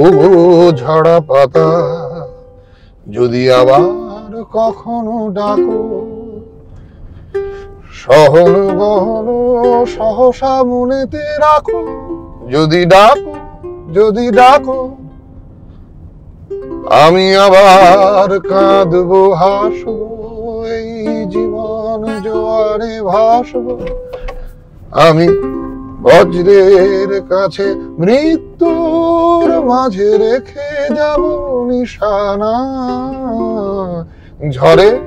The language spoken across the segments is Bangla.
ও ঝরা পাতা যদি আবার কখনো ডাকো, সহন গহন সহসা মনেতে রাখো, যদি ডাকো, যদি ডাকো, আমি আবার কাঁদবো হাসবো, এই জীবন জোয়ারে ভাসবো। আমি বজ্রের কাছে মৃত্যুর মাঝে রেখে যাব নিশানা, ঝড়ের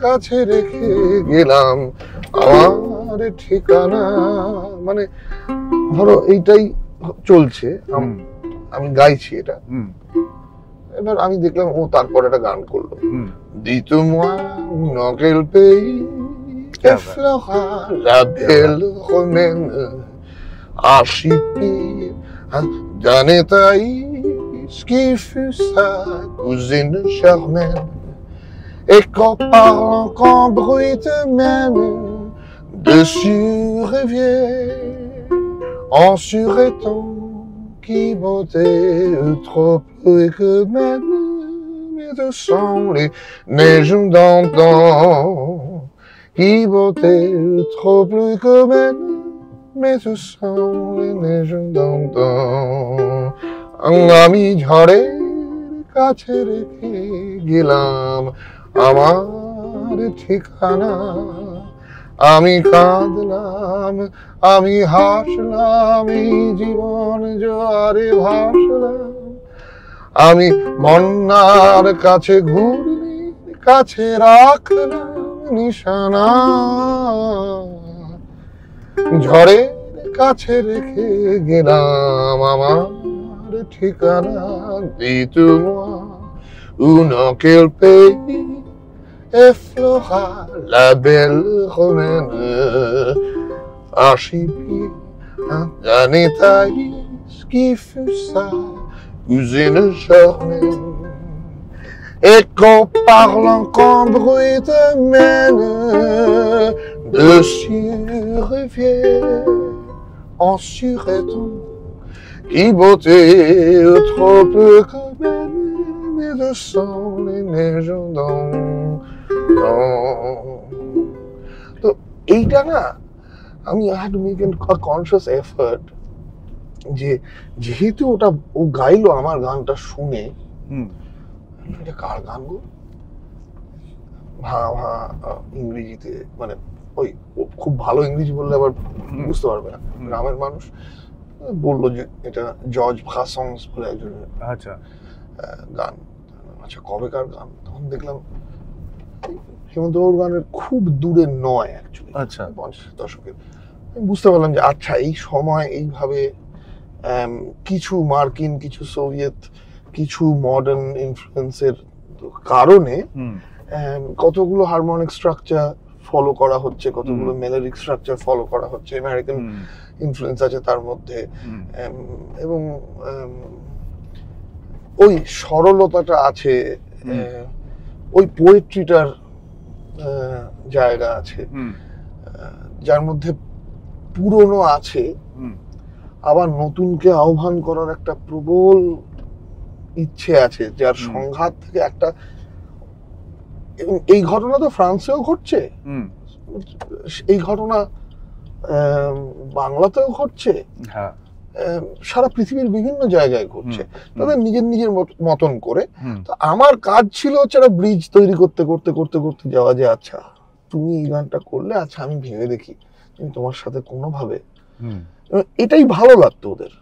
কাছে রেখে গেলাম আমার ঠিকানা। মানে ধরো এইটাই চলছে, আমি গাইছি এটা, এবার আমি দেখলাম ও তারপর একটা গান করলো, Dites-moi dans quel pays effleura la belle romaine, archipel d'Anetaïs qui fut sa cousine charmaine, et qu'en parlant qu'en bruit mène dessus rivière, en surétant qui beauté trop plus que même, mais de sang les neiges d'antan, qui beauté trop plus que même, mais de sang les neiges d'antan. আমি ঝড়ের কাছে রেখে গেলাম আমার ঠিকানা, আমি কাঁদলাম, আমি হাসলাম, এই জীবন জোয়ারে ভাসলাম। আমি বন্যার কাছে ঘুরলির কাছে রাখলাম নিশানা, ঝড়ের কাছে রেখে গেলাম আমার ঠিকানা। Dites-moi où dans quel pays effleura la belle romaine, archipel d'Anetaïs qui fut sa cousine charmaine, et qu'en parlant qu'en bruit mène dessus rivière, en surétant qui beauté trop peu que même, mais de sang les neiges dans তো এইটা না আমি had to make a conscious effort যে যেহেতু ওটা ও গাইলো আমার গানটা শুনে, এটা কার গান গো, ইংরেজিতে, মানে ওই খুব ভালো ইংরেজি বললে আবার বুঝতে পারবে না, গ্রামের মানুষ বললো যে এটা জর্জ ভাসংস বলে একজনের গান। আচ্ছা কবেকার গান, তখন দেখলাম হেমন্ত বাবুর গানের খুব দূরে নয় অ্যাকচুয়ালি, 50 দশকের। আমি বুঝতে পারলাম যে আচ্ছা এই সময় এইভাবে কিছু মার্কিন, কিছু সোভিয়েত, কিছু মডার্ন ইনফ্লুয়েন্সের কারণে কতগুলো হারমোনিক স্ট্রাকচার ফলো করা হচ্ছে, কতগুলো মেলোডিক স্ট্রাকচার ফলো করা হচ্ছে, আমেরিকান ইনফ্লুয়েন্স আছে তার মধ্যে, এবং ওই সরলতাটা আছে, ওই পোয়েট্রিটার জায়গা আছে, যার মধ্যে পুরনো আছে, আবার নতুনকে আহ্বান করার একটা প্রবল ইচ্ছে আছে, যার সংঘাত থেকে একটা, এবং এই ঘটনা তো ফ্রান্সেও ঘটছে, এই ঘটনা বাংলাতেও ঘটছে, সারা পৃথিবীর বিভিন্ন জায়গায় ঘটছে, তাদের নিজের নিজের মতন করে। তো আমার কাজ ছিল হচ্ছে একটা ব্রিজ তৈরি করতে করতে করতে করতে যাওয়া, যে আচ্ছা তুমি এই গানটা করলে, আচ্ছা আমি ভেবে দেখি তোমার সাথে কোনোভাবে, এটাই ভালো লাগতো ওদের।